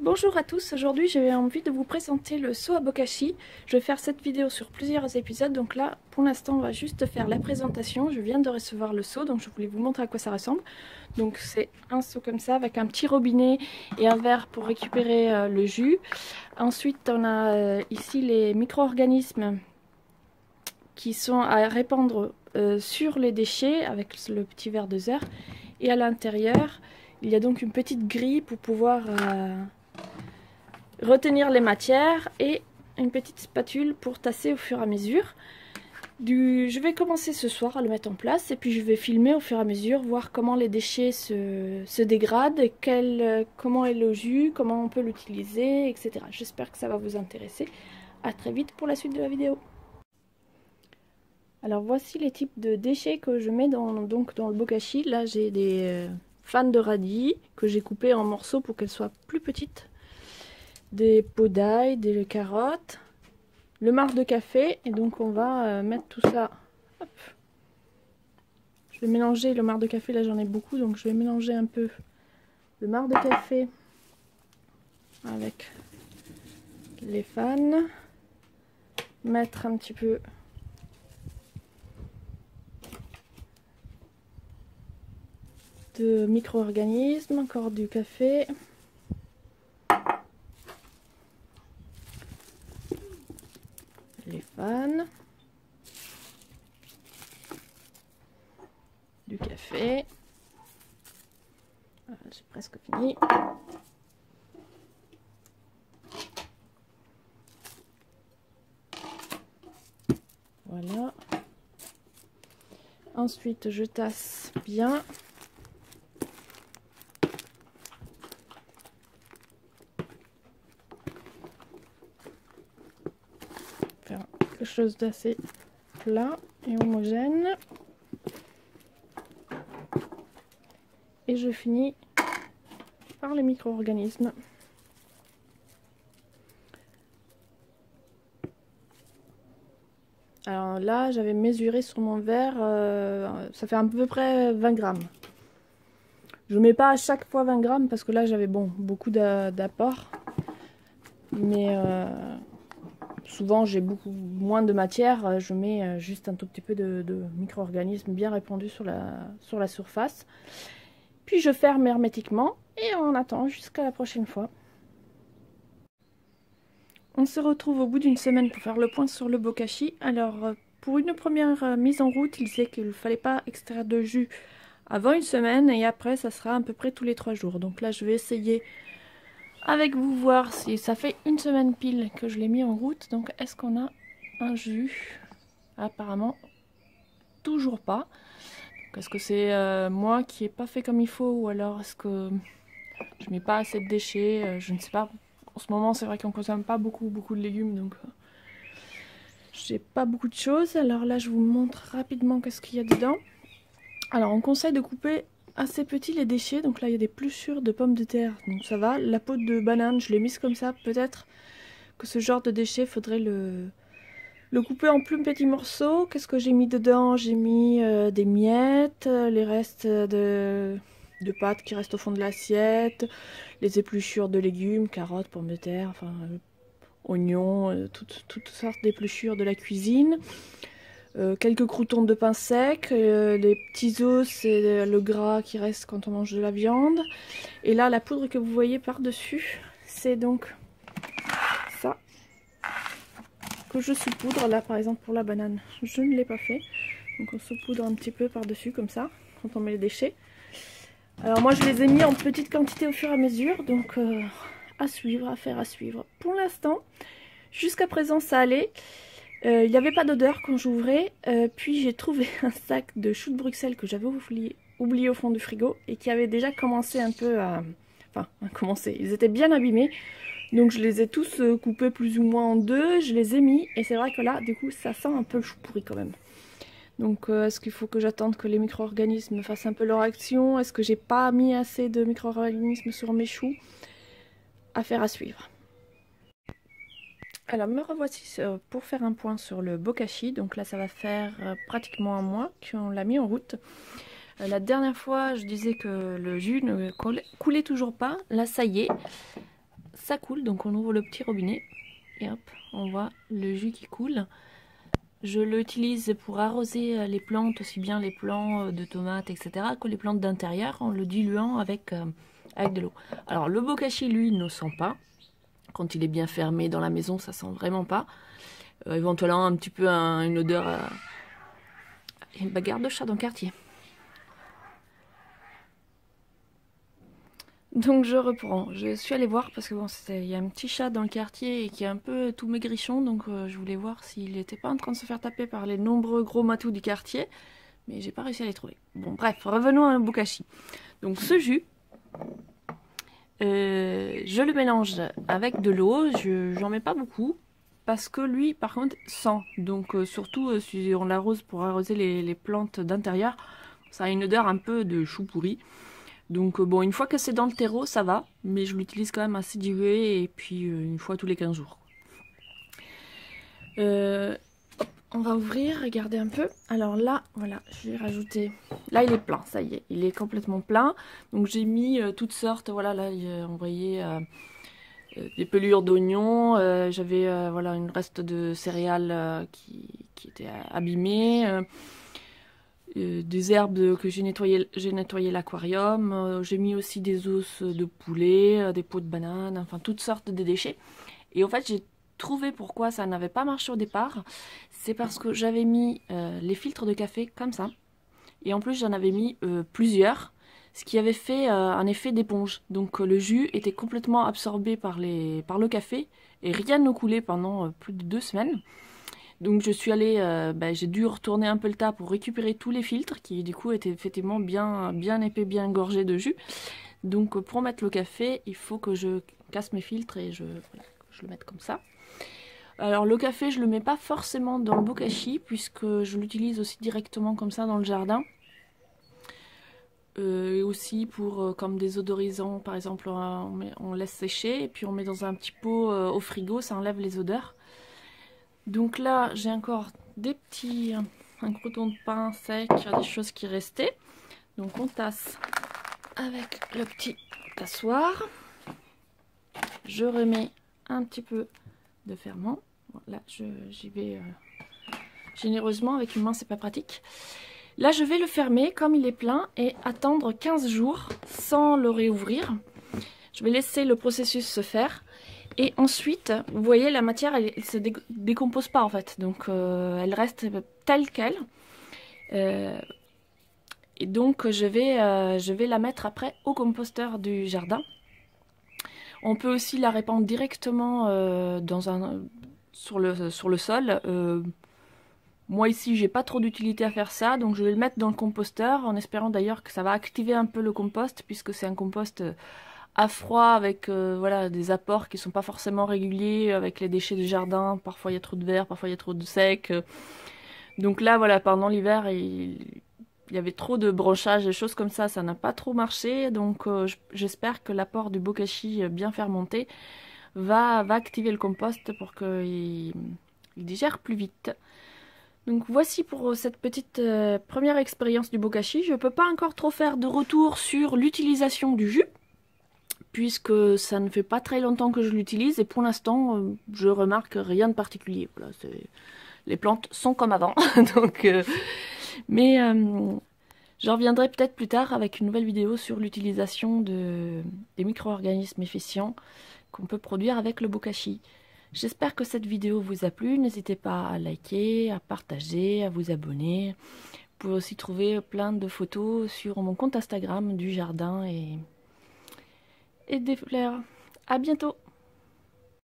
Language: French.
Bonjour à tous, aujourd'hui j'avais envie de vous présenter le seau à bokashi. Je vais faire cette vidéo sur plusieurs épisodes, donc là pour l'instant on va juste faire la présentation. Je viens de recevoir le seau, donc je voulais vous montrer à quoi ça ressemble. Donc c'est un seau comme ça avec un petit robinet et un verre pour récupérer le jus. Ensuite on a ici les micro-organismes qui sont à répandre sur les déchets avec le petit verre de Zer. Et à l'intérieur il y a donc une petite grille pour pouvoir retenir les matières et une petite spatule pour tasser au fur et à mesure. Je vais commencer ce soir à le mettre en place et puis je vais filmer au fur et à mesure, voir comment les déchets se dégradent, comment est le jus, comment on peut l'utiliser, etc. J'espère que ça va vous intéresser. A très vite pour la suite de la vidéo. Alors voici les types de déchets que je mets dans le bokashi. Là j'ai des fans de radis que j'ai coupés en morceaux pour qu'elles soient plus petites. Des pots d'ail, des carottes, le marc de café, et donc on va mettre tout ça. Hop. Je vais mélanger le marc de café, là j'en ai beaucoup, donc je vais mélanger un peu le marc de café avec les fans, mettre un petit peu de micro-organismes, encore du café. Les fans, du café, j'ai presque fini. Voilà. Ensuite, je tasse bien. Faire quelque chose d'assez plat et homogène. Et je finis par les micro-organismes. Alors là, j'avais mesuré sur mon verre, ça fait à peu près 20 grammes. Je ne mets pas à chaque fois 20 grammes parce que là, j'avais beaucoup d'apports. Mais souvent, j'ai beaucoup moins de matière. Je mets juste un tout petit peu de micro-organismes bien répandus sur la surface. Puis je ferme hermétiquement et on attend jusqu'à la prochaine fois. On se retrouve au bout d'une semaine pour faire le point sur le bokashi. Alors pour une première mise en route, il disait qu'il ne fallait pas extraire de jus avant une semaine et après ça sera à peu près tous les 3 jours. Donc là je vais essayer avec vous voir si ça fait une semaine pile que je l'ai mis en route. Donc est-ce qu'on a un jus? Apparemment toujours pas. Est-ce que c'est moi qui n'ai pas fait comme il faut ou alors est-ce que je mets pas assez de déchets? Je ne sais pas. En ce moment, c'est vrai qu'on consomme pas beaucoup de légumes, donc j'ai pas beaucoup de choses. Alors là, je vous montre rapidement qu'est-ce qu'il y a dedans. Alors, on conseille de couper assez petit les déchets. Donc là, il y a des pluchures de pommes de terre, donc ça va. La peau de banane, je l'ai mise comme ça. Peut-être que ce genre de déchets, faudrait le couper en plus petits morceaux. Qu'est-ce que j'ai mis dedans? J'ai mis des miettes, les restes de pâtes qui restent au fond de l'assiette, les épluchures de légumes, carottes, pommes de terre, enfin oignons, toutes sortes d'épluchures de la cuisine. Quelques croûtons de pain sec, les petits os et le gras qui reste quand on mange de la viande. Et là, la poudre que vous voyez par-dessus, c'est donc ça que je saupoudre. Là, par exemple, pour la banane, je ne l'ai pas fait. Donc on saupoudre un petit peu par-dessus, comme ça, quand on met les déchets. Alors moi, je les ai mis en petite quantité au fur et à mesure. Donc à suivre, à faire à suivre. Pour l'instant, jusqu'à présent, ça allait. Il n'y avait pas d'odeur quand j'ouvrais. Puis j'ai trouvé un sac de choux de Bruxelles que j'avais oublié au fond du frigo. Et qui avait déjà commencé un peu à... Enfin, commencé. Ils étaient bien abîmés. Donc je les ai tous coupés plus ou moins en deux, je les ai mis et c'est vrai que là du coup ça sent un peu le chou pourri quand même. Donc est-ce qu'il faut que j'attende que les micro-organismes fassent un peu leur action? Est-ce que j'ai pas mis assez de micro-organismes sur mes choux? Affaire à suivre. Alors me revoici pour faire un point sur le bokashi. Donc là ça va faire pratiquement un mois qu'on l'a mis en route. La dernière fois je disais que le jus ne coulait toujours pas. Là ça y est. ça coule, donc on ouvre le petit robinet et hop, on voit le jus qui coule. Je l'utilise pour arroser les plantes, aussi bien les plants de tomates, etc., que les plantes d'intérieur, en le diluant avec de l'eau. Alors le bokashi, lui, ne sent pas. Quand il est bien fermé dans la maison, ça sent vraiment pas. Éventuellement un petit peu une odeur... une bagarre de chat dans le quartier. Donc je reprends, je suis allée voir parce que bon, il y a un petit chat dans le quartier et qui est un peu tout maigrichon, donc je voulais voir s'il n'était pas en train de se faire taper par les nombreux gros matous du quartier, mais j'ai pas réussi à les trouver. Bon bref, revenons à un bokashi. Donc ce jus, je le mélange avec de l'eau, j'en mets pas beaucoup, parce que lui par contre sent, donc surtout si on l'arrose pour arroser les plantes d'intérieur, ça a une odeur un peu de chou pourri. Donc bon, une fois que c'est dans le terreau, ça va, mais je l'utilise quand même assez dilué et puis une fois tous les 15 jours. On va ouvrir, regarder un peu. Alors là, voilà, je vais rajouter... Là, il est plein, ça y est, il est complètement plein. Donc j'ai mis toutes sortes, voilà, là, on voyait des pelures d'oignons. J'avais, voilà, une reste de céréales qui était abîmée. Des herbes que j'ai nettoyé l'aquarium, j'ai mis aussi des os de poulet, des peaux de banane, enfin toutes sortes de déchets. Et en fait j'ai trouvé pourquoi ça n'avait pas marché au départ, c'est parce que j'avais mis les filtres de café comme ça, et en plus j'en avais mis plusieurs, ce qui avait fait un effet d'éponge. Donc le jus était complètement absorbé par le café, et rien ne coulait pendant plus de 2 semaines. Donc je suis allée, j'ai dû retourner un peu le tas pour récupérer tous les filtres qui du coup étaient effectivement bien épais, bien gorgés de jus. Donc pour mettre le café, il faut que je casse mes filtres et je le mette comme ça. Alors le café, je le mets pas forcément dans le bokashi puisque je l'utilise aussi directement comme ça dans le jardin. Et aussi pour comme désodorisant, par exemple on laisse sécher et puis on met dans un petit pot au frigo, ça enlève les odeurs. Donc là, j'ai encore un croûton de pain sec, des choses qui restaient. Donc on tasse avec le petit tassoir. Je remets un petit peu de ferment. Bon, là, j'y vais généreusement, avec une main, c'est pas pratique. Là, je vais le fermer comme il est plein et attendre 15 jours sans le réouvrir. Je vais laisser le processus se faire. Et ensuite, vous voyez, la matière, elle ne se décompose pas en fait. Donc, elle reste telle qu'elle. Et donc, je vais la mettre après au composteur du jardin. On peut aussi la répandre directement sur le sol. Moi ici, j'ai pas trop d'utilité à faire ça. Donc, je vais le mettre dans le composteur en espérant d'ailleurs que ça va activer un peu le compost puisque c'est un compost... à froid avec voilà, des apports qui sont pas forcément réguliers avec les déchets du jardin, parfois il y a trop de verre, parfois il y a trop de sec. Donc là voilà, pendant l'hiver il y avait trop de branchages et choses comme ça n'a pas trop marché, donc j'espère que l'apport du bokashi bien fermenté va activer le compost pour qu'il digère plus vite. Donc voici pour cette petite première expérience du bokashi. Je peux pas encore trop faire de retour sur l'utilisation du jus, puisque ça ne fait pas très longtemps que je l'utilise et pour l'instant je remarque rien de particulier. Voilà, les plantes sont comme avant. Donc, mais j'en reviendrai peut-être plus tard avec une nouvelle vidéo sur l'utilisation des micro-organismes efficients qu'on peut produire avec le bokashi. J'espère que cette vidéo vous a plu. N'hésitez pas à liker, à partager, à vous abonner. Vous pouvez aussi trouver plein de photos sur mon compte Instagram du jardin et des fleurs. À bientôt!